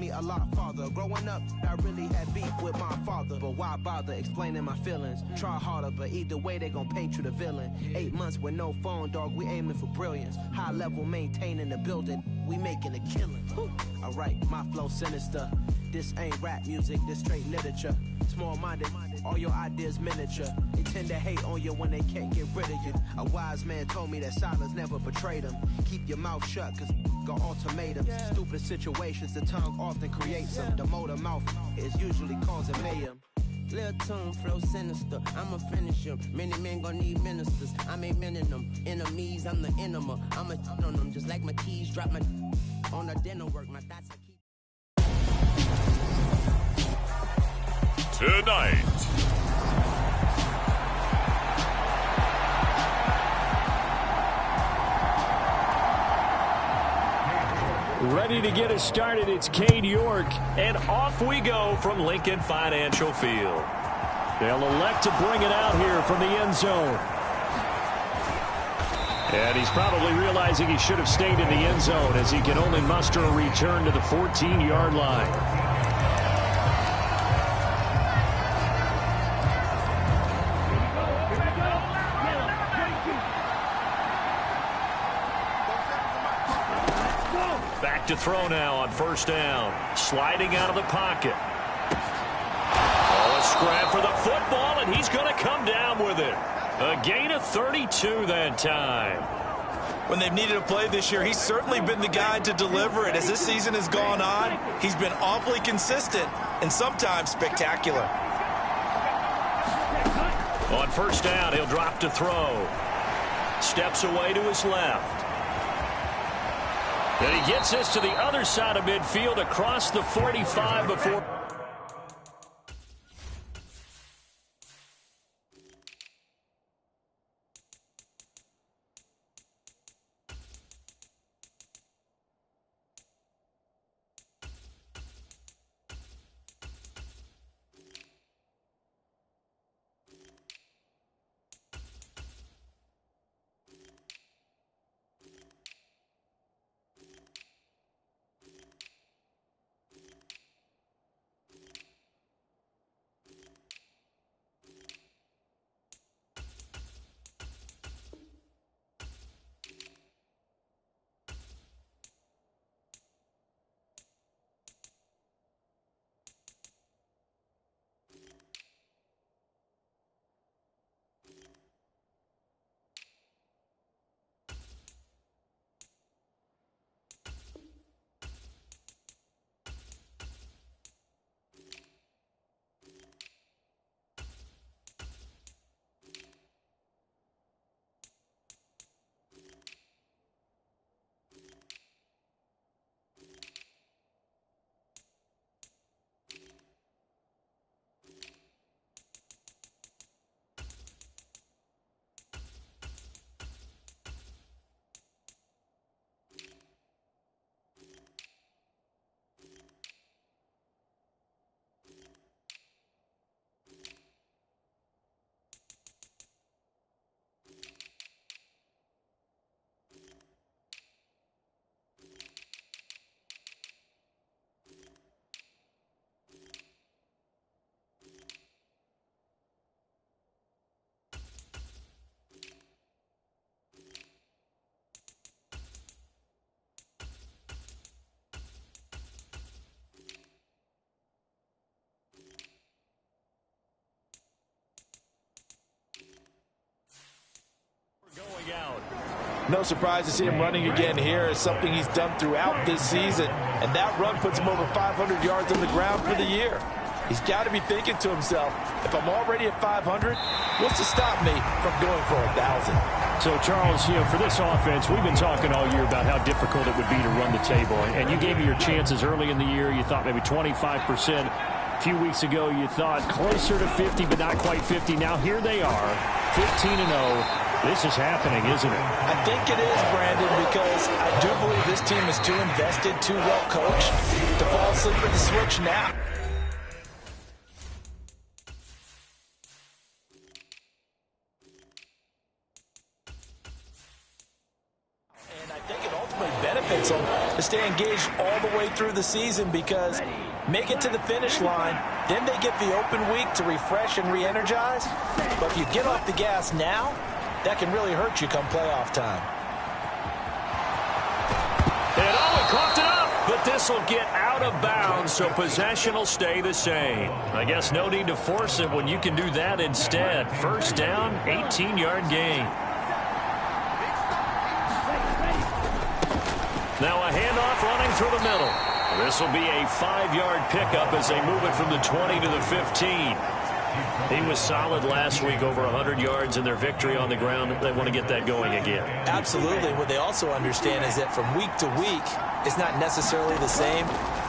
me a lot farther. Growing up, I really had beef with my father, but why bother explaining my feelings? Try harder, but either way they gon' paint you the villain. 8 months with no phone, dog, we aiming for brilliance. High level maintaining the building, we making a killing. Alright, my flow sinister. This ain't rap music, this straight literature. Small-minded, all your ideas miniature. They tend to hate on you when they can't get rid of you. A wise man told me that silence never betrayed him. Keep your mouth shut, cause got ultimatums. Stupid situations, the tongue often creates them. The motor mouth is usually causing mayhem. Lil' tune, flow sinister, I'ma finish him. Many men gon' need ministers, I'm a men in them. Enemies, I'm the enema. I'ma on them, just like my keys, drop my on the dinner work, my thoughts I keep. Tonight, ready to get us started, it's Cade York, and off we go from Lincoln Financial Field. They'll elect to bring it out here from the end zone. And he's probably realizing he should have stayed in the end zone as he can only muster a return to the 14-yard line. Back to throw now on first down. Sliding out of the pocket. Oh, a scrap for the football, and he's going to come down with it. A gain of 32 that time. When they've needed a play this year, he's certainly been the guy to deliver it. As this season has gone on, he's been awfully consistent and sometimes spectacular. On first down, he'll drop to throw. Steps away to his left. And he gets this to the other side of midfield across the 45 before. Going out. No surprise to see him running again here. It's something he's done throughout this season. And that run puts him over 500 yards on the ground for the year. He's got to be thinking to himself, if I'm already at 500, what's to stop me from going for 1,000? So, Charles, for this offense, we've been talking all year about how difficult it would be to run the table. And you gave me your chances early in the year. You thought maybe 25%. A few weeks ago, you thought closer to 50, but not quite 50. Now, here they are, 15-0. This is happening, isn't it? I think it is, Brandon, because I do believe this team is too invested, too well coached to fall asleep at the switch now. And I think it ultimately benefits them, to stay engaged all the way through the season, because make it to the finish line, then they get the open week to refresh and re-energize. But if you get off the gas now, that can really hurt you come playoff time. And he coughed it up, but this will get out of bounds, so possession will stay the same. I guess no need to force it when you can do that instead. First down, 18-yard gain. Now a handoff running through the middle. This will be a 5-yard pickup as they move it from the 20 to the 15. He was solid last week, over 100 yards in their victory on the ground. They want to get that going again. Absolutely. What they also understand is that from week to week, it's not necessarily the same,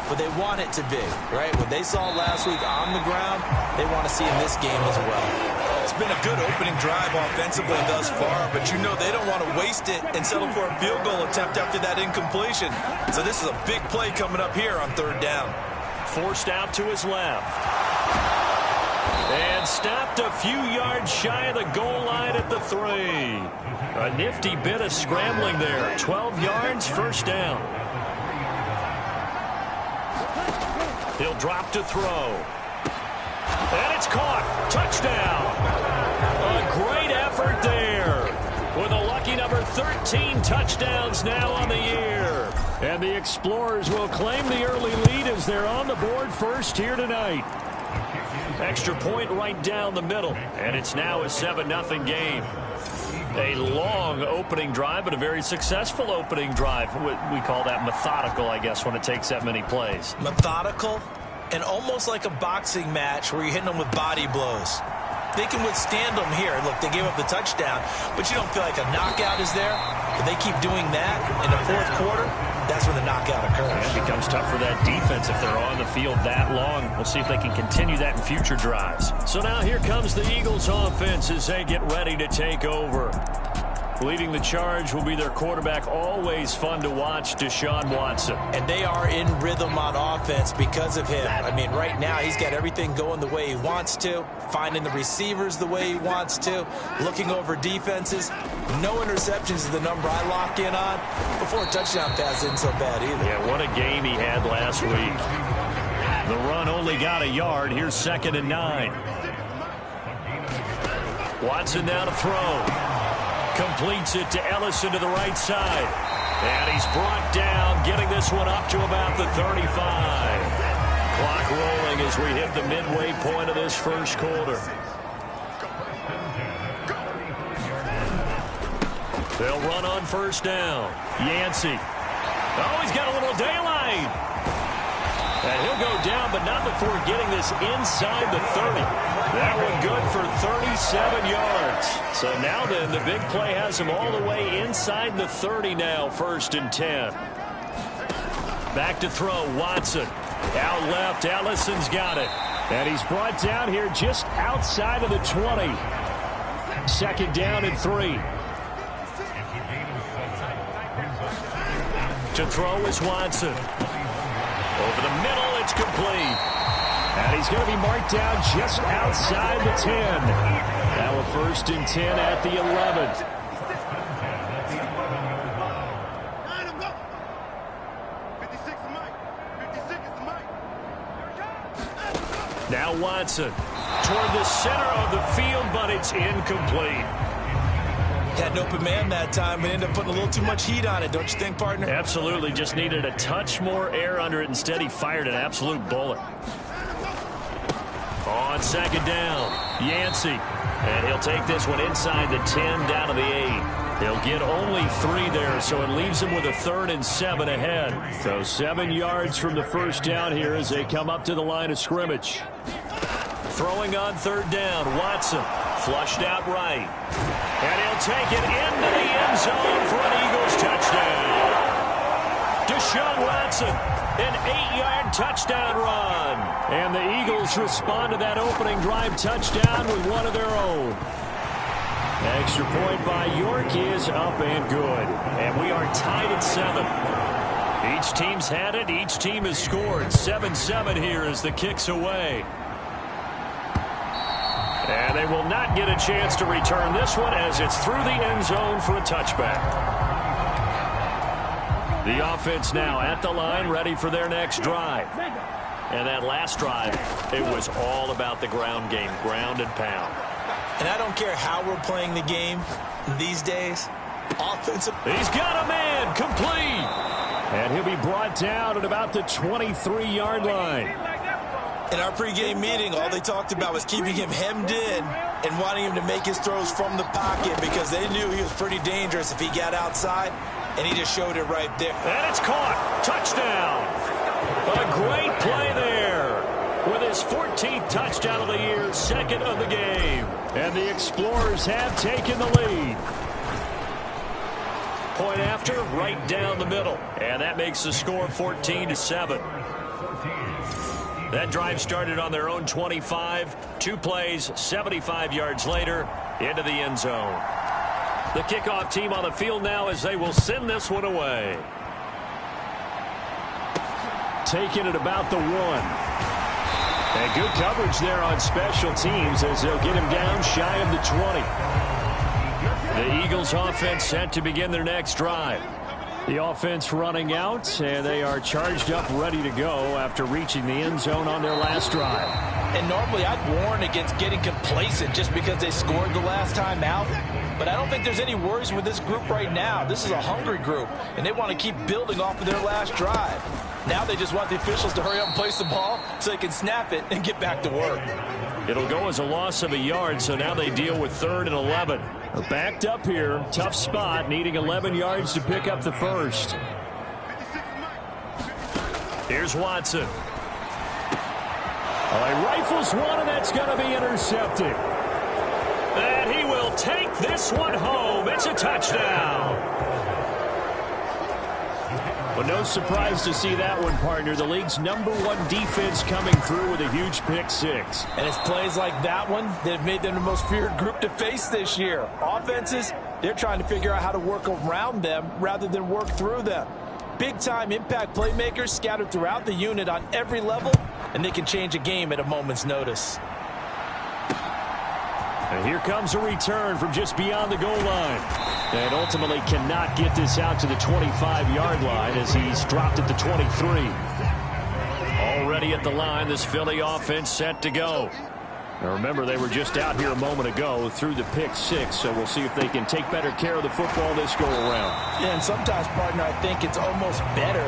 but they want it to be, right? What they saw last week on the ground, they want to see in this game as well. It's been a good opening drive offensively thus far, but you know they don't want to waste it and settle for a field goal attempt after that incompletion. So this is a big play coming up here on third down. Forced out to his left. And stopped a few yards shy of the goal line at the 3. A nifty bit of scrambling there. 12 yards, first down. He'll drop to throw. And it's caught. Touchdown. A great effort there. With a lucky number 13 touchdowns now on the year. And the Explorers will claim the early lead as they're on the board first here tonight. Extra point right down the middle, and it's now a 7-0 game. A long opening drive, but a very successful opening drive. We call that methodical, I guess, when it takes that many plays. Methodical and almost like a boxing match where you're hitting them with body blows. They can withstand them here. Look, they gave up the touchdown, but you don't feel like a knockout is there. But they keep doing that in the fourth quarter. That's when the knockout occurs. It becomes tough for that defense if they're on the field that long. We'll see if they can continue that in future drives. So now here comes the Eagles offense as they get ready to take over. Leading the charge will be their quarterback, always fun to watch, Deshaun Watson. And they are in rhythm on offense because of him. I mean, right now he's got everything going the way he wants to, finding the receivers the way he wants to, looking over defenses. No interceptions is the number I lock in on. Before a touchdown pass isn't so bad either. Yeah, what a game he had last week. The run only got a yard. Here's 2nd and 9. Watson now to throw. Completes it to Ellison to the right side. And he's brought down, getting this one up to about the 35. Clock rolling as we hit the midway point of this first quarter. They'll run on first down. Yancey. Oh, he's got a little daylight. And he'll go down, but not before getting this inside the 30. That one good for 37 yards. So now then, the big play has him all the way inside the 30 now, 1st and 10. Back to throw, Watson. Out left, Ellison's got it. And he's brought down here just outside of the 20. 2nd down and 3. To throw is Watson. Over the middle, it's complete. And he's going to be marked down just outside the 10. Now a 1st and 10 at the 11. Now Watson toward the center of the field, but it's incomplete. Had an open man that time, but ended up putting a little too much heat on it, don't you think, partner? Absolutely. Just needed a touch more air under it. Instead, he fired an absolute bullet. On 2nd down, Yancey. And he'll take this one inside the 10 down to the 8. He'll get only 3 there, so it leaves him with a 3rd and 7 ahead. So 7 yards from the first down here as they come up to the line of scrimmage. Throwing on 3rd down, Watson. Flushed out right. And he'll take it into the end zone for an Eagles touchdown. Deshaun Watson, an 8-yard touchdown run. And the Eagles respond to that opening drive touchdown with one of their own. Extra point by York is up and good. And we are tied at 7. Each team's had it. Each team has scored. 7-7 here as the kick's away. And they will not get a chance to return this one as it's through the end zone for a touchback. The offense now at the line, ready for their next drive. And that last drive, it was all about the ground game, ground and pound. And I don't care how we're playing the game these days. Offensive. He's got a man, complete. And he'll be brought down at about the 23-yard line. In our pregame meeting, all they talked about was keeping him hemmed in and wanting him to make his throws from the pocket because they knew he was pretty dangerous if he got outside, and he just showed it right there. And it's caught. Touchdown. A great play there. With his 14th touchdown of the year, second of the game. And the Explorers have taken the lead. Point after, right down the middle. And that makes the score 14-7. That drive started on their own 25. 2 plays, 75 yards later, into the end zone. The kickoff team on the field now as they will send this one away. Taking it about the 1. And good coverage there on special teams as they'll get him down shy of the 20. The Eagles offense set to begin their next drive. The offense running out, and they are charged up, ready to go after reaching the end zone on their last drive. And normally I'd warn against getting complacent just because they scored the last time out. But I don't think there's any worries with this group right now. This is a hungry group, and they want to keep building off of their last drive. Now they just want the officials to hurry up and place the ball so they can snap it and get back to work. It'll go as a loss of a yard, so now they deal with 3rd and 11. They're backed up here. Tough spot, needing 11 yards to pick up the first. Here's Watson. He rifles one, and that's going to be intercepted. And he will take this one home. It's a touchdown. Well, no surprise to see that one, partner. The league's #1 defense coming through with a huge pick 6. And it's plays like that one that have made them the most feared group to face this year. Offenses, they're trying to figure out how to work around them rather than work through them. Big-time impact playmakers scattered throughout the unit on every level, and they can change a game at a moment's notice. And here comes a return from just beyond the goal line. And ultimately cannot get this out to the 25-yard line as he's dropped at the 23. Already at the line, this Philly offense set to go. Now remember, they were just out here a moment ago through the pick 6, so we'll see if they can take better care of the football this go-around. Yeah, and sometimes, partner, I think it's almost better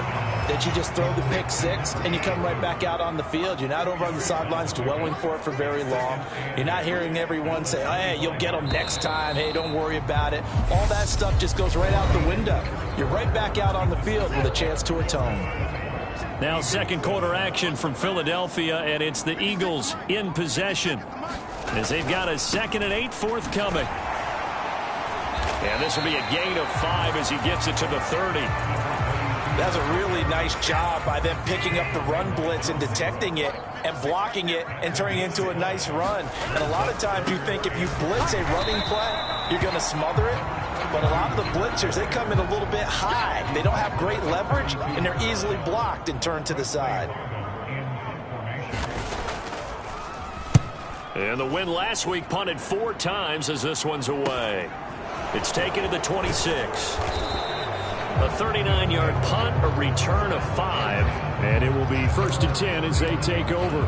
that you just throw the pick 6 and you come right back out on the field. You're not over on the sidelines dwelling for it for very long. You're not hearing everyone say, oh, hey, you'll get them next time. Hey, don't worry about it. All that stuff just goes right out the window. You're right back out on the field with a chance to atone. Now second quarter action from Philadelphia, and it's the Eagles in possession as they've got a 2nd and 8 forthcoming. And this will be a gain of 5 as he gets it to the 30. That's a really nice job by them picking up the run blitz and detecting it and blocking it and turning it into a nice run. And a lot of times you think if you blitz a running play, you're going to smother it. But a lot of the blitzers, they come in a little bit high. They don't have great leverage, and they're easily blocked and turned to the side. And the win last week punted 4 times as this one's away. It's taken to the 26. A 39-yard punt, a return of 5. And it will be 1st and 10 as they take over.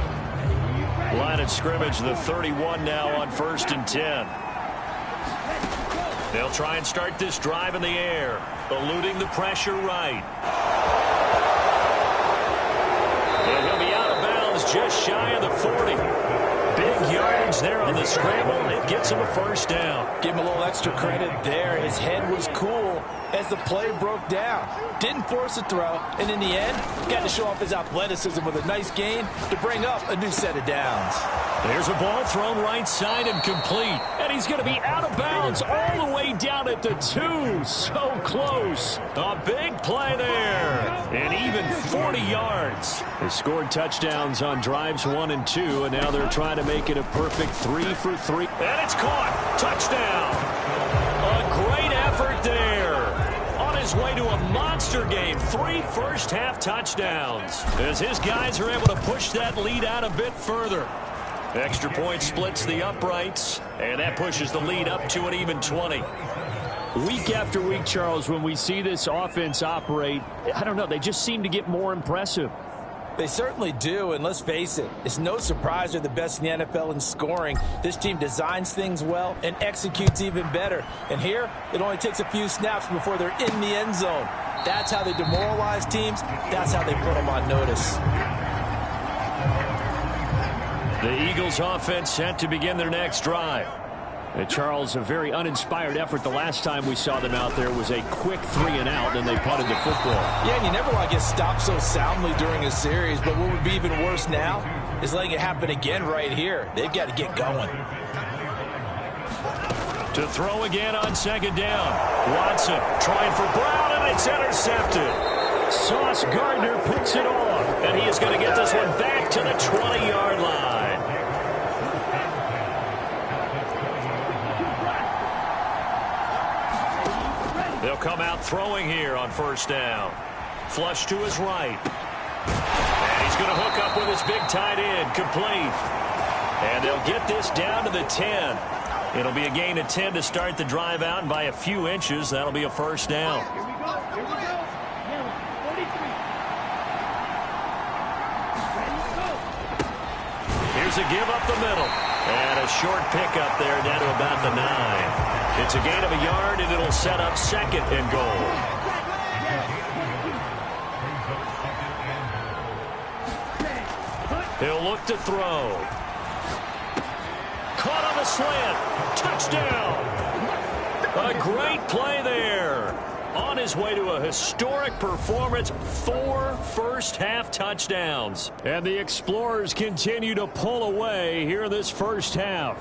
Line of scrimmage, the 31 now on 1st and 10. They'll try and start this drive in the air, eluding the pressure right. And he'll be out of bounds just shy of the 40. Big yardage there on the scramble. It gets him a 1st down. Give him a little extra credit there. His head was cool as the play broke down. Didn't force a throw, and in the end, got to show off his athleticism with a nice gain to bring up a new set of downs. There's a ball thrown right side and complete. And he's going to be out of bounds all the way down at the 2. So close. A big play there. And even 40 yards. They scored touchdowns on drives 1 and 2, and now they're trying to make it a perfect 3 for 3. And it's caught. Touchdown. A great effort there. On his way to a monster game. 3 first-half touchdowns. As his guys are able to push that lead out a bit further. Extra point splits the uprights, and that pushes the lead up to an even 20. Week after week, Charles, when we see this offense operate, I don't know, they just seem to get more impressive. They certainly do, and let's face it, it's no surprise they're the best in the NFL in scoring. This team designs things well and executes even better. And here, it only takes a few snaps before they're in the end zone. That's how they demoralize teams. That's how they put them on notice. The Eagles offense set to begin their next drive. Charles, a very uninspired effort the last time we saw them out there was a quick 3-and-out, then they punted the football. Yeah, and you never want to get stopped so soundly during a series, but what would be even worse now is letting it happen again right here. They've got to get going. To throw again on second down. Watson trying for Brown, and it's intercepted. Sauce Gardner picks it off, and he is going to get this one back to the 20-yard line. They'll come out throwing here on first down. Flush to his right. And he's going to hook up with his big tight end, complete. And they'll get this down to the 10. It'll be a gain of 10 to start the drive out, and by a few inches, that'll be a first down. Here's a give up the middle. And a short pickup there down to about the 9. It's a gain of a yard, and it'll set up second and goal. He'll look to throw. Caught on the slant. Touchdown. A great play there. On his way to a historic performance, 4 first-half touchdowns. And the Explorers continue to pull away here in this first half.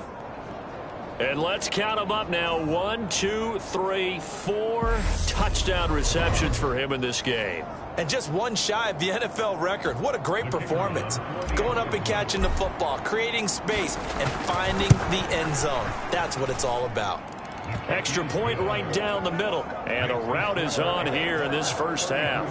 And let's count them up now. 1, 2, 3, 4 touchdown receptions for him in this game. And just one shy of the NFL record. What a great performance. Going up and catching the football, creating space, and finding the end zone. That's what it's all about. Extra point right down the middle. And a route is on here in this first half.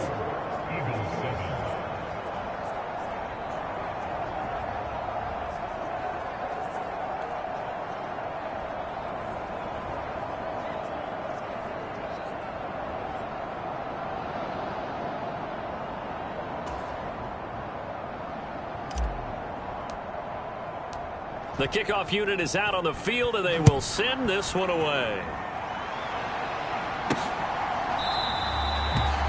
The kickoff unit is out on the field, and they will send this one away.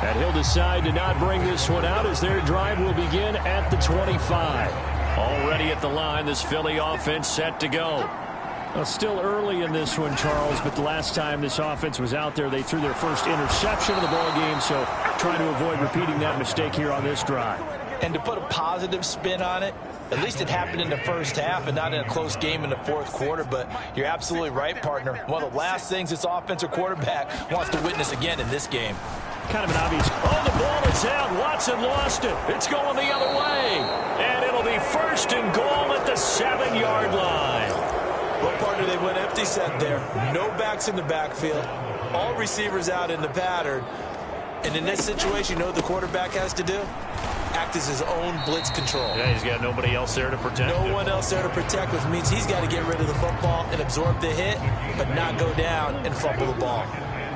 And he'll decide to not bring this one out as their drive will begin at the 25. Already at the line, this Philly offense set to go. Well, still early in this one, Charles, but the last time this offense was out there, they threw their first interception of the ball game, so trying to avoid repeating that mistake here on this drive. And to put a positive spin on it, at least it happened in the first half and not in a close game in the fourth quarter. But you're absolutely right, partner. One of the last things this offensive quarterback wants to witness again in this game. Kind of an obvious. Oh, the ball is out. Watson lost it. It's going the other way. And it'll be first and goal at the 7-yard line. Well, partner, they went empty set there. No backs in the backfield. All receivers out in the pattern. And in this situation, you know what the quarterback has to do? Act as his own blitz control. Yeah, he's got nobody else there to protect him. No one else there to protect, which means he's got to get rid of the football and absorb the hit, but not go down and fumble the ball.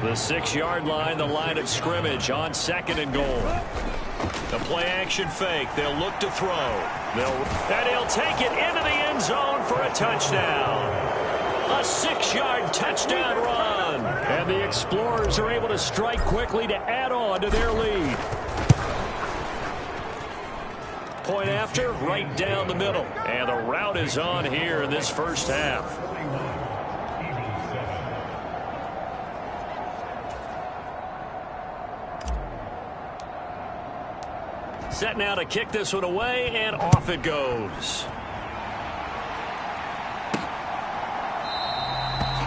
The 6-yard line, the line of scrimmage on second and goal. The play action fake. They'll look to throw. And he'll take it into the end zone for a touchdown. A 6-yard touchdown run. And the Explorers are able to strike quickly to add on to their lead. Point after, right down the middle. And the route is on here in this first half. Set now to kick this one away, and off it goes.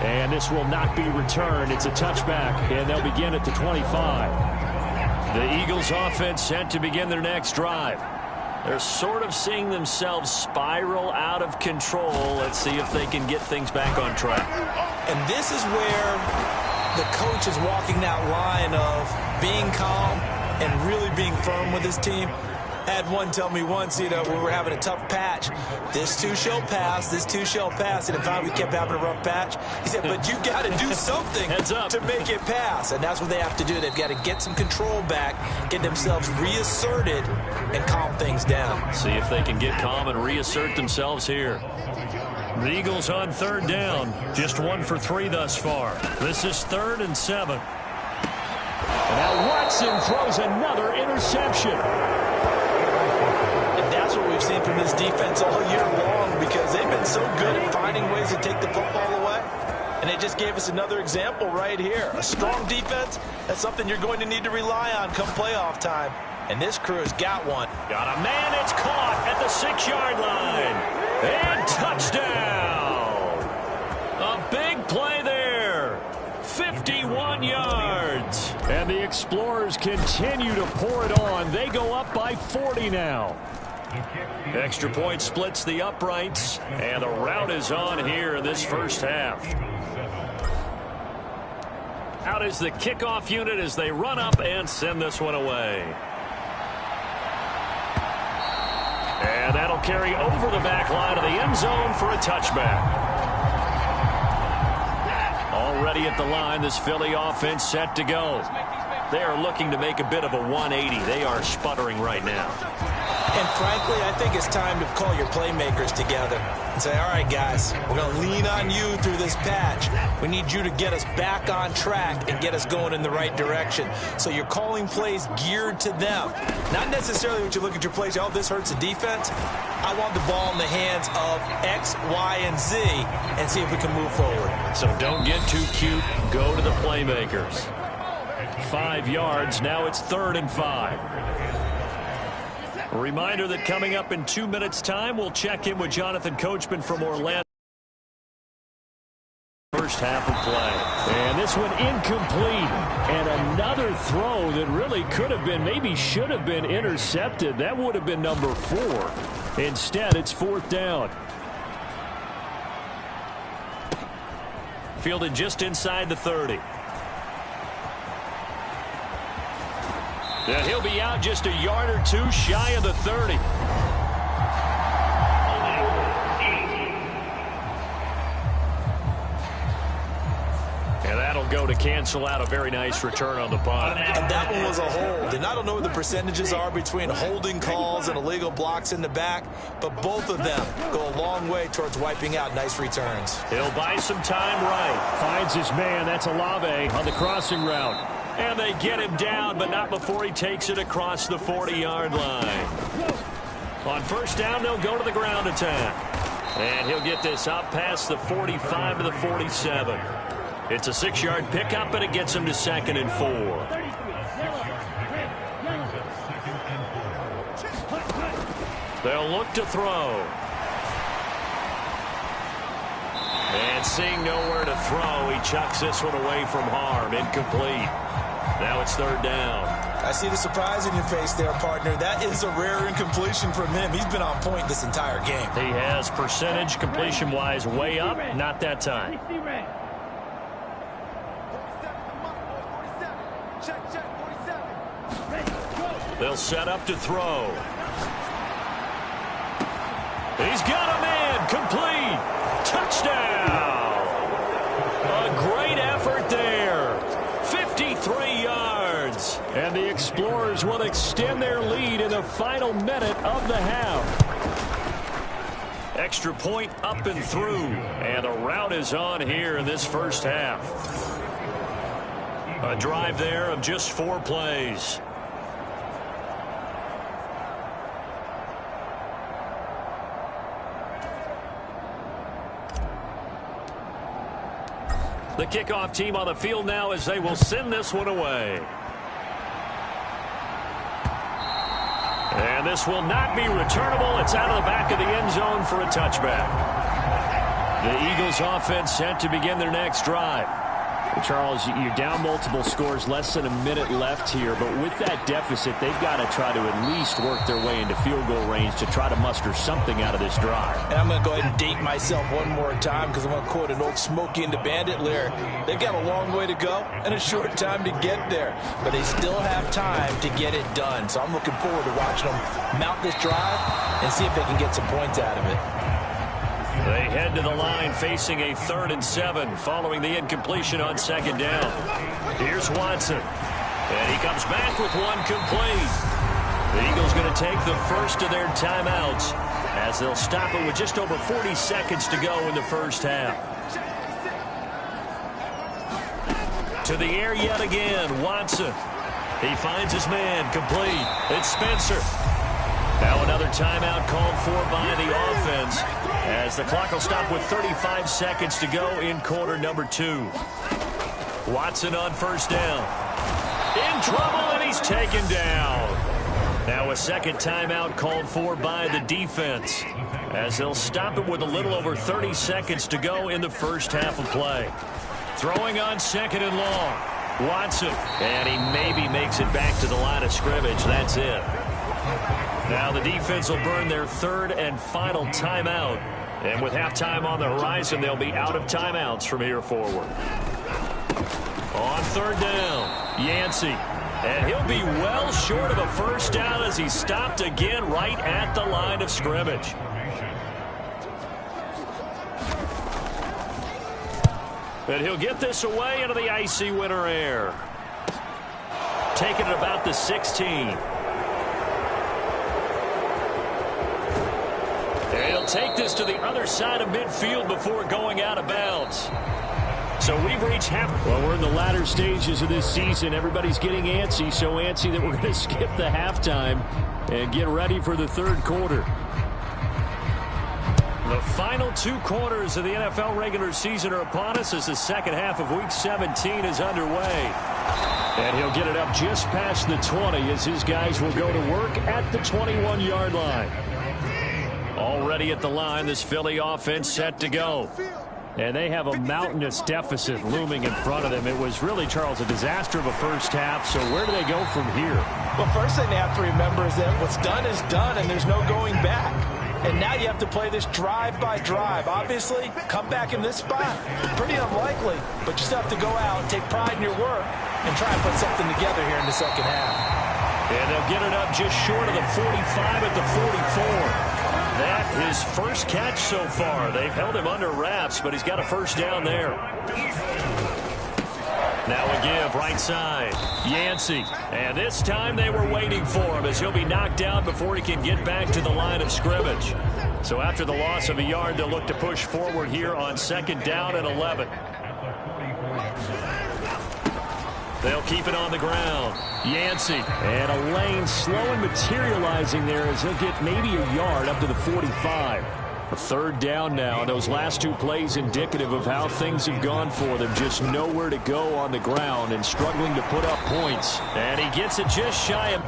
And this will not be returned. It's a touchback, and they'll begin at the 25. The Eagles offense set to begin their next drive. They're sort of seeing themselves spiral out of control. Let's see if they can get things back on track. And this is where the coach is walking that line of being calm and really being firm with his team. Had one tell me once, you know, when we were having a tough patch, this too shall pass, this too shall pass. And in fact, we kept having a rough patch. He said, but you got to do something to make it pass. And that's what they have to do. They've got to get some control back, get themselves reasserted, and calm things down. See if they can get calm and reassert themselves here. The Eagles on third down. Just 1 for 3 thus far. This is 3rd and 7. And now Watson throws another interception. That's what we've seen from this defense all year long, because they've been so good at finding ways to take the football away. And they just gave us another example right here. A strong defense, that's something you're going to need to rely on come playoff time. And this crew has got one. Got a man, it's caught at the 6-yard line. And touchdown. A big play there. 51 yards. And the Explorers continue to pour it on. They go up by 40 now. Extra point splits the uprights, and the route is on here in this first half. Out is the kickoff unit as they run up and send this one away. And that'll carry over the back line of the end zone for a touchback. Already at the line, this Philly offense set to go. They are looking to make a bit of a 180. They are sputtering right now. And frankly, I think it's time to call your playmakers together and say, all right, guys, we're going to lean on you through this patch. We need you to get us back on track and get us going in the right direction. So you're calling plays geared to them. Not necessarily what you look at your plays, oh, this hurts the defense. I want the ball in the hands of X, Y, and Z and see if we can move forward. So don't get too cute. Go to the playmakers. 5 yards. Now it's 3rd and 5. A reminder that coming up in 2 minutes' time, we'll check in with Jonathan Coachman from Orlando. First half of play. And this one incomplete. And another throw that really could have been, maybe should have been intercepted. That would have been number 4. Instead, it's 4th down. Fielded just inside the 30. And he'll be out just a yard or 2 shy of the 30. And that'll go to cancel out a very nice return on the punt. And that one was a hold. And I don't know what the percentages are between holding calls and illegal blocks in the back, but both of them go a long way towards wiping out nice returns. He'll buy some time right. Finds his man. That's Olave on the crossing route. And they get him down, but not before he takes it across the 40-yard line. On first down, they'll go to the ground attack. And he'll get this out past the 45 to the 47. It's a 6-yard pickup, and it gets him to 2nd and 4. They'll look to throw. And seeing nowhere to throw, he chucks this one away from harm. Incomplete. Now it's 3rd down. I see the surprise in your face there, partner. That is a rare incompletion from him. He's been on point this entire game. He has percentage completion-wise way up. Not that time. They'll set up to throw. He's got a man. Complete. Touchdown. A great effort there. 53 yards. And the Explorers will extend their lead in the final minute of the half. Extra point up and through. And the route is on here in this first half. A drive there of just 4 plays. The kickoff team on the field now as they will send this one away. And this will not be returnable. It's out of the back of the end zone for a touchback. The Eagles offense set to begin their next drive. Charles, you're down multiple scores, less than a minute left here, but with that deficit, they've got to try to at least work their way into field goal range to try to muster something out of this drive. And I'm going to go ahead and date myself one more time because I'm going to quote an old Smokey and the Bandit lyric. They've got a long way to go and a short time to get there, but they still have time to get it done. So I'm looking forward to watching them mount this drive and see if they can get some points out of it. They head to the line facing a 3rd and 7 following the incompletion on 2nd down. Here's Watson. And he comes back with one complete. The Eagles going to take the first of their timeouts as they'll stop it with just over 40 seconds to go in the first half. To the air yet again, Watson. He finds his man, complete. It's Spencer. Now another timeout called for by the offense as the clock will stop with 35 seconds to go in quarter number 2. Watson on 1st down. In trouble, and he's taken down. Now a second timeout called for by the defense as they'll stop it with a little over 30 seconds to go in the first half of play. Throwing on 2nd and long. Watson, and he maybe makes it back to the line of scrimmage. That's it. Now the defense will burn their 3rd and final timeout. And with halftime on the horizon, they'll be out of timeouts from here forward. On 3rd down, Yancey. And he'll be well short of a first down as he's stopped again right at the line of scrimmage. But he'll get this away into the icy winter air. Taking it about the 16. And he'll take this to the other side of midfield before going out of bounds. So we've reached half. Well, we're in the latter stages of this season. Everybody's getting antsy, so antsy that we're going to skip the halftime and get ready for the 3rd quarter. The final 2 quarters of the NFL regular season are upon us as the second half of Week 17 is underway. And he'll get it up just past the 20 as his guys will go to work at the 21-yard line. Already at the line, this Philly offense set to go. And they have a mountainous deficit looming in front of them. It was really, Charles, a disaster of a first half. So where do they go from here? Well, first thing they have to remember is that what's done is done, and there's no going back. And now you have to play this drive by drive. Obviously, come back in this spot, pretty unlikely. But you still have to go out and take pride in your work and try and put something together here in the second half. And they'll get it up just short of the 45 at the 44. That his first catch so far. They've held him under wraps, but he's got a first down there. Now a give right side. Yancey. And this time they were waiting for him as he'll be knocked down before he can get back to the line of scrimmage. So after the loss of a yard, they'll look to push forward here on 2nd down and 11. They'll keep it on the ground. Yancey. And a lane slow and materializing there as he'll get maybe a yard up to the 45. A 3rd down now, and those last 2 plays indicative of how things have gone for them. Just nowhere to go on the ground and struggling to put up points. And he gets it just shy of...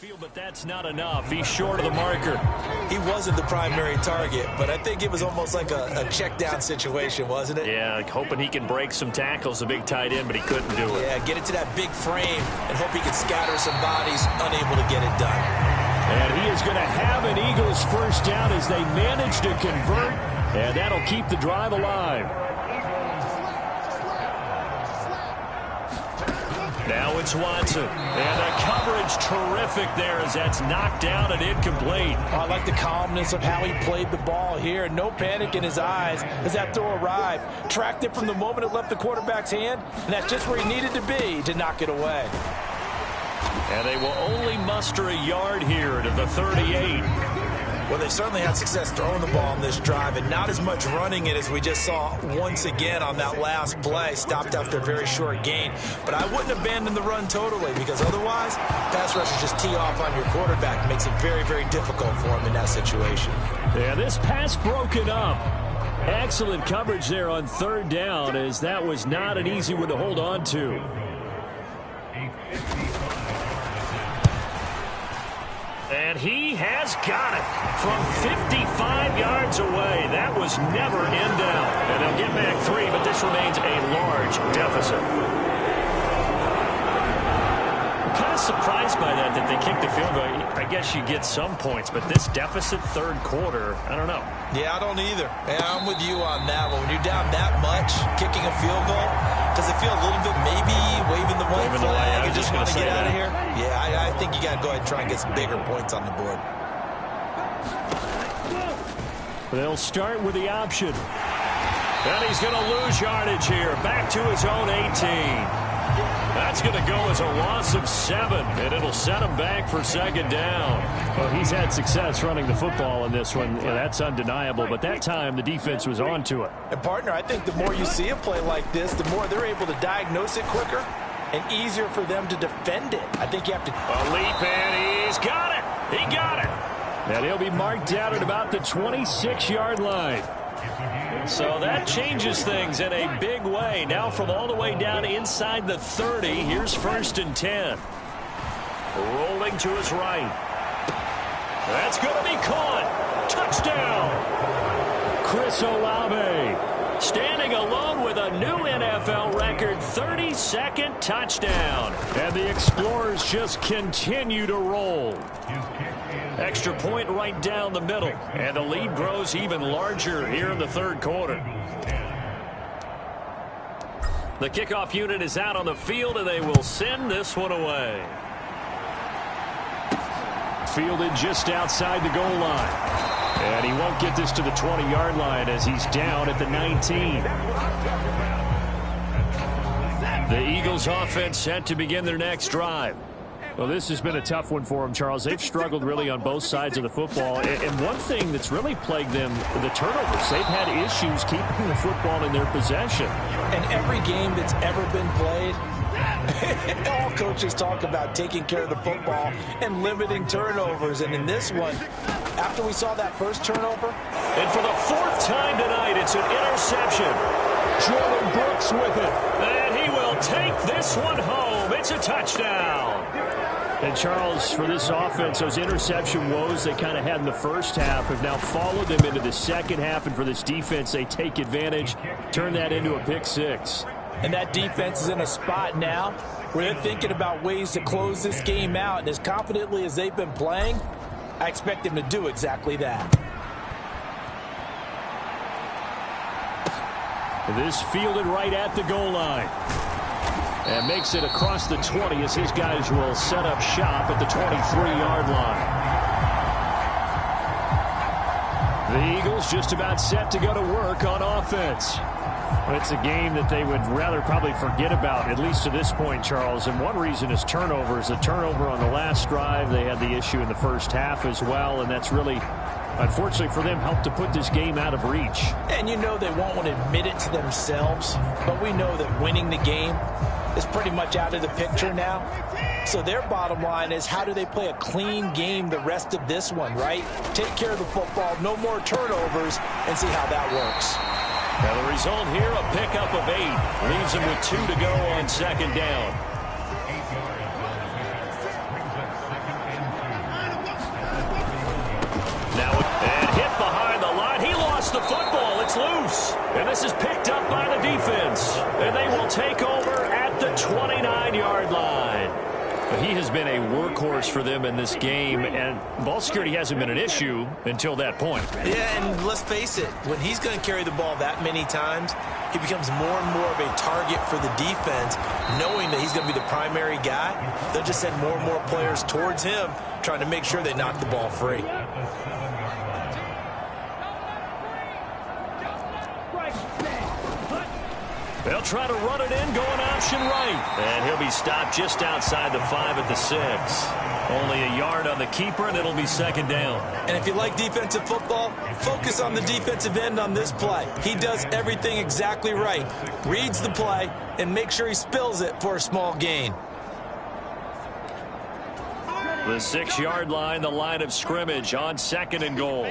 field, but that's not enough. He's short of the marker. He wasn't the primary target, but I think it was almost like a check down situation, wasn't it? Yeah, like hoping he can break some tackles, a big tight end, but he couldn't do it. Yeah, get it to that big frame and hope he can scatter some bodies, unable to get it done. And he is going to have an Eagles first down as they manage to convert, and that'll keep the drive alive. Now it's Watson. And the coverage terrific there as that's knocked down and incomplete. I like the calmness of how he played the ball here. No panic in his eyes as that throw arrived. Tracked it from the moment it left the quarterback's hand, and that's just where he needed to be to knock it away. And they will only muster a yard here to the 38. Well, they certainly had success throwing the ball on this drive and not as much running it as we just saw once again on that last play. Stopped after a very short gain. But I wouldn't abandon the run totally because otherwise, pass rushers just tee off on your quarterback. It makes it very, very difficult for him in that situation. Yeah, this pass broken up. Excellent coverage there on third down as that was not an easy one to hold on to. And he has got it from 55 yards away. That was never in doubt. And they'll get back 3, but this remains a large deficit. I'm kind of surprised by that they kicked the field goal. I guess you get some points, but this deficit third quarter, I don't know. Yeah, I don't either. Yeah, I'm with you on that one. When you're down that much, kicking a field goal, does it feel a little bit maybe waving the white flag and just want to get out of here? Yeah, I think you got to go ahead and try and get some bigger points on the board. They'll start with the option. And he's going to lose yardage here. Back to his own 18. That's going to go as a loss of 7, and it'll set him back for second down. Well, he's had success running the football in this one. Yeah, that's undeniable, but that time the defense was on to it. And, partner, I think the more you see a play like this, the more they're able to diagnose it quicker and easier for them to defend it. I think you have to... A leap, and he's got it. He got it. And he'll be marked down at about the 26-yard line. So that changes things in a big way. Now from all the way down inside the 30, here's 1st and 10. Rolling to his right. That's going to be caught. Touchdown. Chris Olave standing alone with a new NFL record 32nd touchdown. And the Explorers just continue to roll. Extra point right down the middle. And the lead grows even larger here in the third quarter. The kickoff unit is out on the field, and they will send this one away. Fielded just outside the goal line. And he won't get this to the 20-yard line as he's down at the 19. The Eagles offense set to begin their next drive. Well, this has been a tough one for them, Charles. They've struggled really on both sides of the football. And one thing that's really plagued them, the turnovers. They've had issues keeping the football in their possession. And every game that's ever been played, all coaches talk about taking care of the football and limiting turnovers. And in this one, after we saw that first turnover. And for the 4th time tonight, it's an interception. Jordan Brooks with it. And he will take this one home. It's a touchdown. And, Charles, for this offense, those interception woes they kind of had in the first half have now followed them into the second half. And for this defense, they take advantage, turn that into a pick 6. And that defense is in a spot now where they're thinking about ways to close this game out. And as confidently as they've been playing, I expect them to do exactly that. This fielded right at the goal line. And makes it across the 20 as his guys will set up shop at the 23-yard line. The Eagles just about set to go to work on offense. It's a game that they would rather probably forget about, at least to this point, Charles. And one reason is turnovers. A turnover on the last drive. They had the issue in the first half as well, and that's really, unfortunately for them, helped to put this game out of reach. And you know they won't want to admit it to themselves, but we know that winning the game is pretty much out of the picture now. So their bottom line is, how do they play a clean game the rest of this one, right? Take care of the football, no more turnovers, and see how that works. Now the result here, a pickup of 8. Leaves them with 2 to go on second down. And they will take over at the 29-yard line. He has been a workhorse for them in this game, and ball security hasn't been an issue until that point. Yeah, and let's face it, when he's going to carry the ball that many times, he becomes more and more of a target for the defense, knowing that he's going to be the primary guy. They'll just send more and more players towards him, trying to make sure they knock the ball free. They'll try to run it in, going option right. And he'll be stopped just outside the 5 at the 6. Only a yard on the keeper, and it'll be second down. And if you like defensive football, focus on the defensive end on this play. He does everything exactly right. Reads the play and make sure he spills it for a small gain. The 6-yard line, the line of scrimmage on second and goal.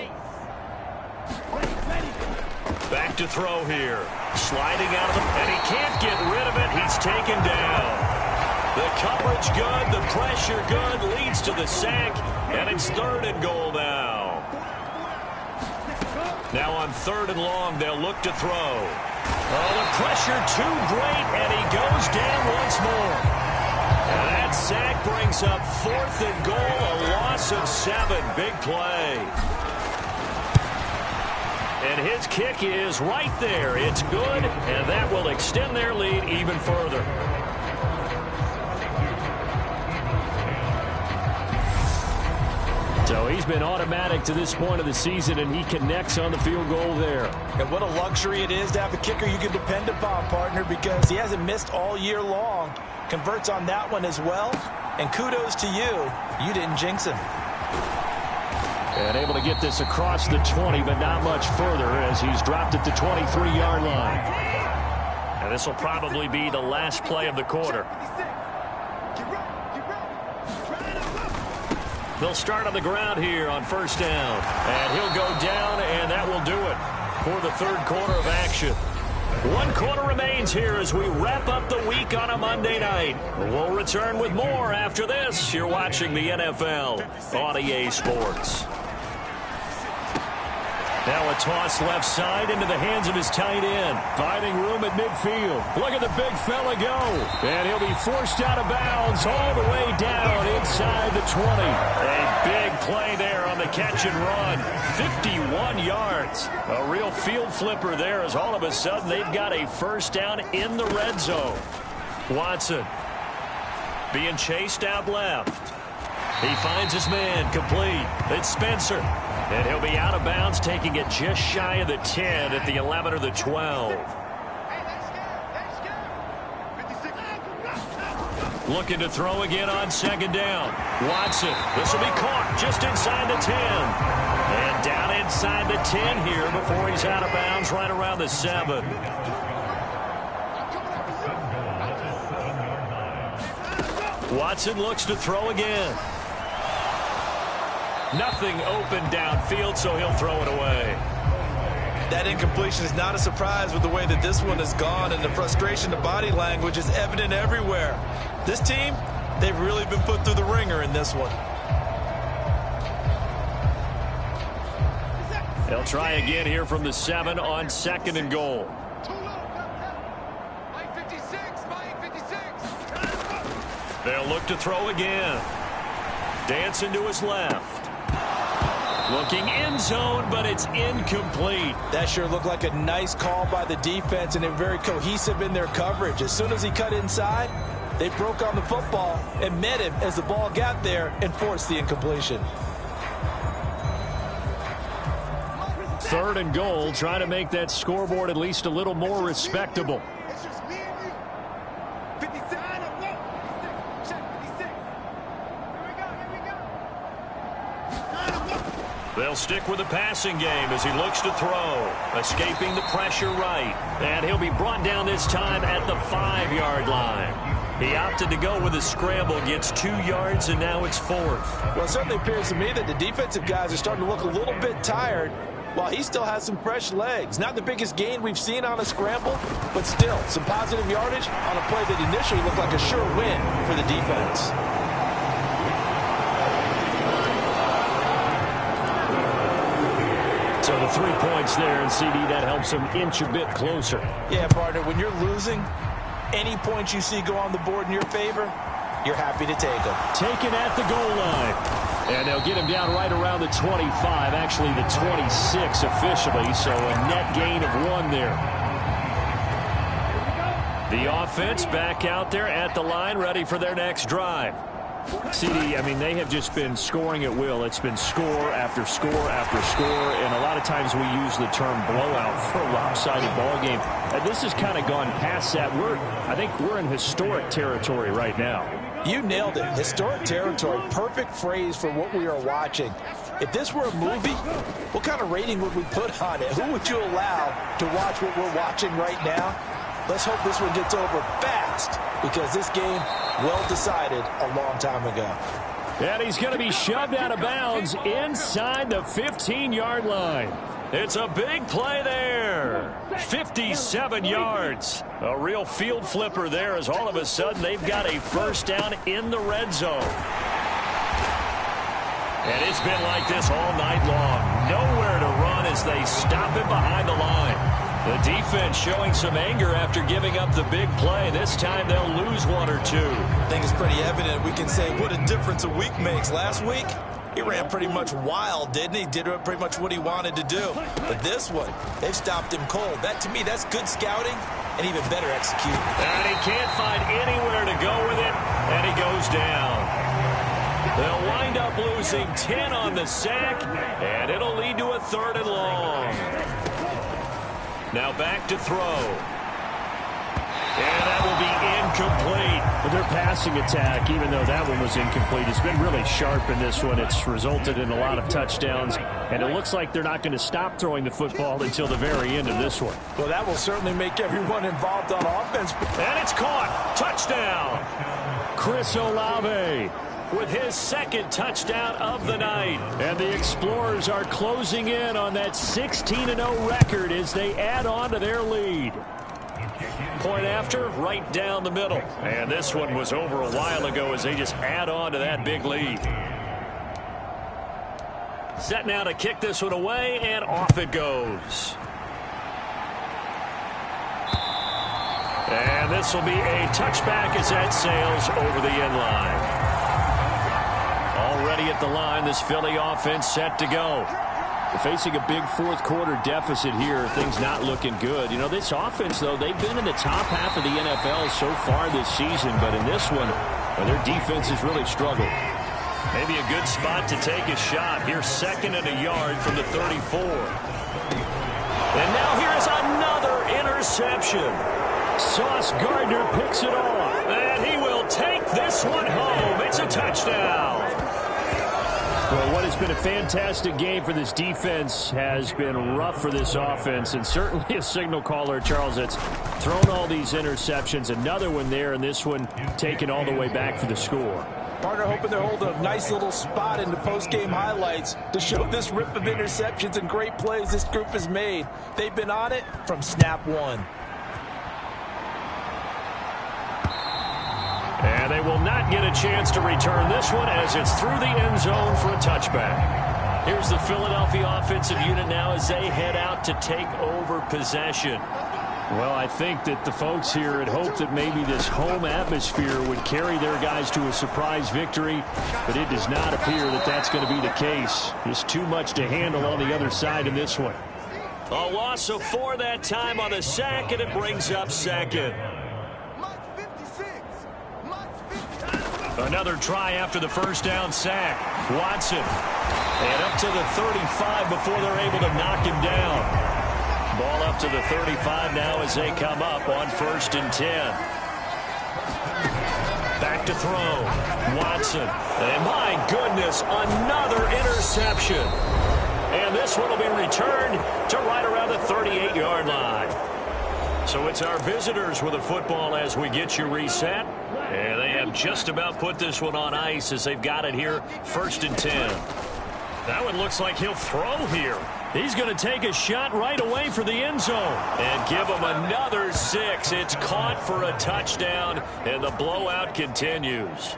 Back to throw here. Sliding out of the... and he can't get rid of it. He's taken down. The coverage good. The pressure good. Leads to the sack. And it's third and goal now. Now on third and long, they'll look to throw. Oh, the pressure too great. And he goes down once more. And that sack brings up fourth and goal. A loss of 7. Big play. And his kick is right there. It's good, and that will extend their lead even further. So he's been automatic to this point of the season, and he connects on the field goal there. And what a luxury it is to have a kicker you can depend upon, partner, because he hasn't missed all year long. Converts on that one as well, and kudos to you. You didn't jinx him. And able to get this across the 20, but not much further as he's dropped at the 23-yard line. And this will probably be the last play of the quarter. They'll start on the ground here on first down. And he'll go down, and that will do it for the third quarter of action. 1 quarter remains here as we wrap up the week on a Monday night. We'll return with more after this. You're watching the NFL on EA Sports. Now a toss left side into the hands of his tight end. Finding room at midfield. Look at the big fella go. And he'll be forced out of bounds all the way down inside the 20. A big play there on the catch and run. 51 yards. A real field flipper there as all of a sudden they've got a first down in the red zone. Watson being chased out left. He finds his man complete. It's Spencer. And he'll be out of bounds, taking it just shy of the 10 at the 11 or the 12. Looking to throw again on second down. Watson, this will be caught just inside the 10. And down inside the 10 here before he's out of bounds right around the 7. Watson looks to throw again. Nothing open downfield, so he'll throw it away. That incompletion is not a surprise with the way that this one has gone, and the frustration, the body language is evident everywhere. This team, they've really been put through the ringer in this one. They'll try again here from the 7 on second and goal. They'll look to throw again. Dancing to his left. Looking end zone, but it's incomplete. That sure looked like a nice call by the defense, and they're very cohesive in their coverage. As soon as he cut inside, they broke on the football and met him as the ball got there and forced the incompletion. Third and goal, trying to make that scoreboard at least a little more respectable. They'll stick with the passing game as he looks to throw. Escaping the pressure right. And he'll be brought down this time at the 5-yard line. He opted to go with a scramble, gets 2 yards, and now it's fourth. Well, it certainly appears to me that the defensive guys are starting to look a little bit tired while he still has some fresh legs. Not the biggest gain we've seen on a scramble, but still some positive yardage on a play that initially looked like a sure win for the defense. So the 3 points there, and CD, that helps him inch a bit closer. Yeah, partner, when you're losing, any points you see go on the board in your favor, you're happy to take them. Taken at the goal line. And they'll get him down right around the 25, actually the 26 officially, so a net gain of 1 there. The offense back out there at the line, ready for their next drive. CD, I mean, they have just been scoring at will. It's been score after score after score, and a lot of times we use the term blowout for a lopsided ball game. And this has kind of gone past that. I think we're in historic territory right now. You nailed it. Historic territory. Perfect phrase for what we are watching. If this were a movie, what kind of rating would we put on it? Who would you allow to watch what we're watching right now? Let's hope this one gets over fast, because this game, well decided a long time ago. And he's going to be shoved out of bounds inside the 15-yard line. It's a big play there. 57 yards. A real field flipper there, as all of a sudden they've got a first down in the red zone. And it's been like this all night long. Nowhere to run as they stop it behind the line. The defense showing some anger after giving up the big play. This time they'll lose 1 or 2. I think it's pretty evident. We can say what a difference a week makes. Last week, he ran pretty much wild, didn't he? Did pretty much what he wanted to do. But this one, they've stopped him cold. That, to me, that's good scouting and even better executing. And he can't find anywhere to go with it, and he goes down. They'll wind up losing 10 on the sack, and it'll lead to a 3rd and long. Now back to throw. And that will be incomplete. But their passing attack, even though that one was incomplete, has been really sharp in this one. It's resulted in a lot of touchdowns. And it looks like they're not going to stop throwing the football until the very end of this one. Well, that will certainly make everyone involved on offense. And it's caught. Touchdown. Chris Olave with his 2nd touchdown of the night. And the Explorers are closing in on that 16-0 record as they add on to their lead. Point after, right down the middle. And this one was over a while ago as they just add on to that big lead. Set now to kick this one away, and off it goes. And this will be a touchback as that sails over the end line. Already at the line, this Philly offense set to go. They're facing a big 4th quarter deficit here. Things not looking good. You know, this offense, though, they've been in the top half of the NFL so far this season. But in this one, their defense has really struggled. Maybe a good spot to take a shot. Here's 2nd and a yard from the 34. And now here's another interception. Sauce Gardner picks it off. And he will take this one home. It's a touchdown. Well, what has been a fantastic game for this defense has been rough for this offense, and certainly a signal caller, Charles, that's thrown all these interceptions. Another one there, and this one taken all the way back for the score. Partner hoping they're holding a nice little spot in the post-game highlights to show this rip of interceptions and great plays this group has made. They've been on it from snap 1. And they will not get a chance to return this one as it's through the end zone for a touchback. Here's the Philadelphia offensive unit now as they head out to take over possession. Well, I think that the folks here had hoped that maybe this home atmosphere would carry their guys to a surprise victory, but it does not appear that that's going to be the case. Just too much to handle on the other side in this one. A loss of 4 that time on the sack, and it brings up 2nd. Another try after the first down sack. Watson. And up to the 35 before they're able to knock him down. Ball up to the 35 now as they come up on 1st and 10. Back to throw. Watson. And my goodness, another interception. And this one will be returned to right around the 38-yard line. So it's our visitors with the football as we get you reset. And they have just about put this one on ice as they've got it here, 1st and 10. That one looks like he'll throw here. He's going to take a shot right away for the end zone. And give him another 6. It's caught for a touchdown, and the blowout continues.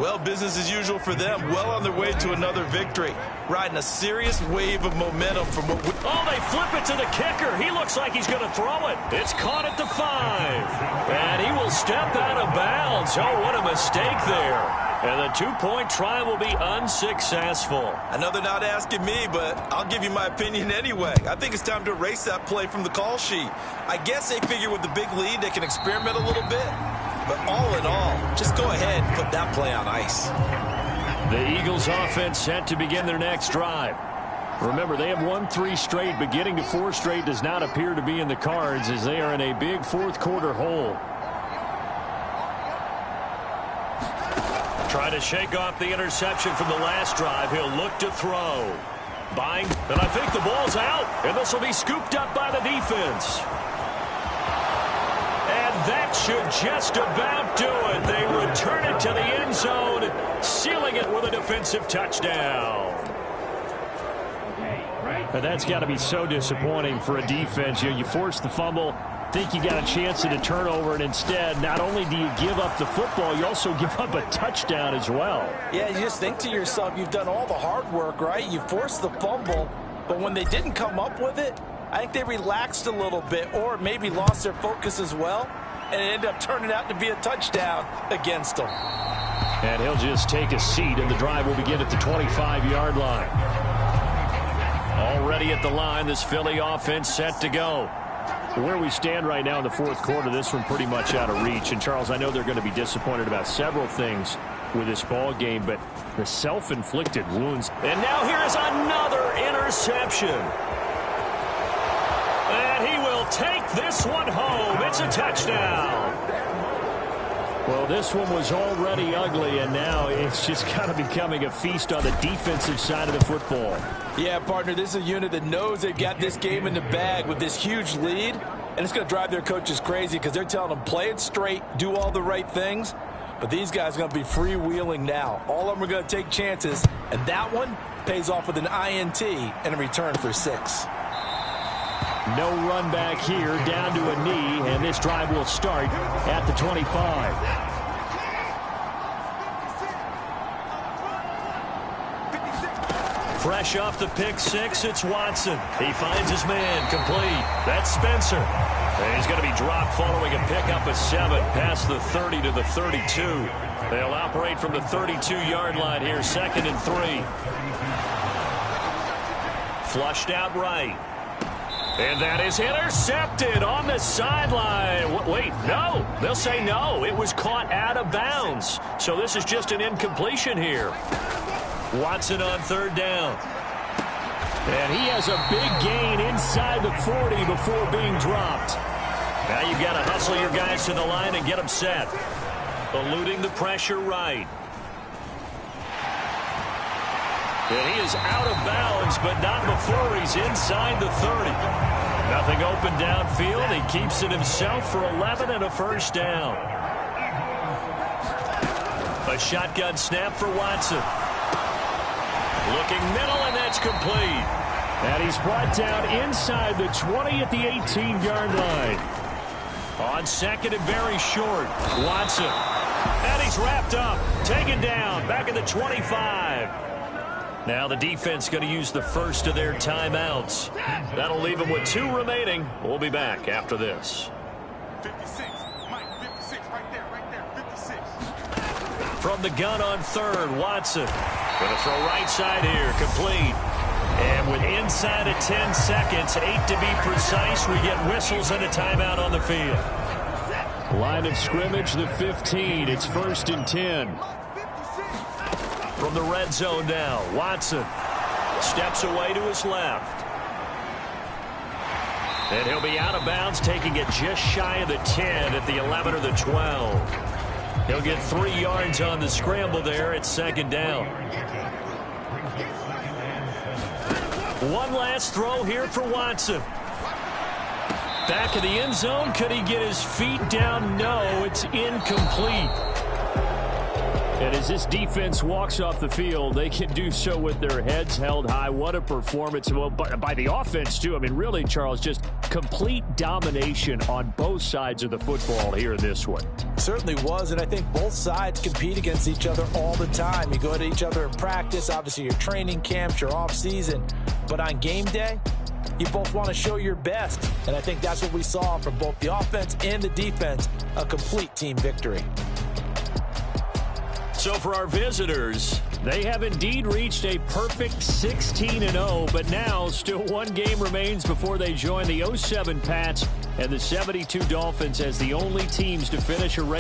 Well, business as usual for them. Well on their way to another victory. Riding a serious wave of momentum from what we... Oh, they flip it to the kicker. He looks like he's going to throw it. It's caught at the 5. And he will step out of bounds. Oh, what a mistake there. And the 2-point try will be unsuccessful. I know they're not asking me, but I'll give you my opinion anyway. I think it's time to erase that play from the call sheet. I guess they figure with the big lead they can experiment a little bit. But all in all, just go ahead and put that play on ice. The Eagles offense set to begin their next drive. Remember, they have won 3 straight, but getting to 4 straight does not appear to be in the cards as they are in a big fourth-quarter hole. Trying to shake off the interception from the last drive. He'll look to throw. Buying, and I think the ball's out, and this will be scooped up by the defense. And that should just about do it. They return it to the end zone, sealing it with a defensive touchdown. And that's got to be so disappointing for a defense. You force the fumble, think you got a chance at a turnover, and instead, not only do you give up the football, you also give up a touchdown as well. Yeah, you just think to yourself, you've done all the hard work, right? You forced the fumble, but when they didn't come up with it, I think they relaxed a little bit or maybe lost their focus as well, and it ended up turning out to be a touchdown against them. And he'll just take a seat, and the drive will begin at the 25-yard line. Already at the line, this Philly offense set to go. Where we stand right now in the fourth quarter, this one pretty much out of reach. And, Charles, I know they're going to be disappointed about several things with this ball game, but the self-inflicted wounds. And now here is another interception. And he will take this one home. It's a touchdown. Well, this one was already ugly, and now it's just kind of becoming a feast on the defensive side of the football. Yeah, partner, this is a unit that knows they've got this game in the bag with this huge lead, and it's going to drive their coaches crazy because they're telling them play it straight, do all the right things, but these guys are going to be freewheeling now. All of them are going to take chances, and that one pays off with an INT and a return for 6. No run back here, down to a knee, and this drive will start at the 25. Fresh off the pick 6, it's Watson. He finds his man, complete. That's Spencer. And he's going to be dropped following a pickup of 7 past the 30 to the 32. They'll operate from the 32-yard line here, 2nd and 3. Flushed out right. And that is intercepted on the sideline. Wait, no. They'll say no. It was caught out of bounds. So this is just an incompletion here. Watson on 3rd down. And he has a big gain inside the 40 before being dropped. Now you've got to hustle your guys to the line and get them set. Eluding the pressure right. And he is out of bounds, but not before he's inside the 30. Nothing open downfield. He keeps it himself for 11 and a first down. A shotgun snap for Watson. Looking middle, and that's complete. And he's brought down inside the 20 at the 18-yard line. On 2nd and very short, Watson. And he's wrapped up, taken down, back at the 25. Now the defense going to use the first of their timeouts. That'll leave them with 2 remaining. We'll be back after this. 56, Mike, 56, right there, 56. From the gun on 3rd, Watson. Going to throw right side here, complete. And with inside of 10 seconds, 8 to be precise, we get whistles and a timeout on the field. Line of scrimmage, the 15. It's 1st and 10. From the red zone now, Watson steps away to his left. And he'll be out of bounds, taking it just shy of the 10 at the 11 or the 12. He'll get 3 yards on the scramble there at 2nd down. One last throw here for Watson. Back of the end zone. Could he get his feet down? No, it's incomplete. And as this defense walks off the field, they can do so with their heads held high. What a performance. Well, by the offense, too. I mean, really, Charles, just complete domination on both sides of the football here in this one. Certainly was, and I think both sides compete against each other all the time. You go to each other in practice, obviously your training camps, your off-season. But on game day, you both want to show your best. And I think that's what we saw from both the offense and the defense, a complete team victory. So for our visitors, they have indeed reached a perfect 16-0, but now still one game remains before they join the 07 Pats and the 72 Dolphins as the only teams to finish a regular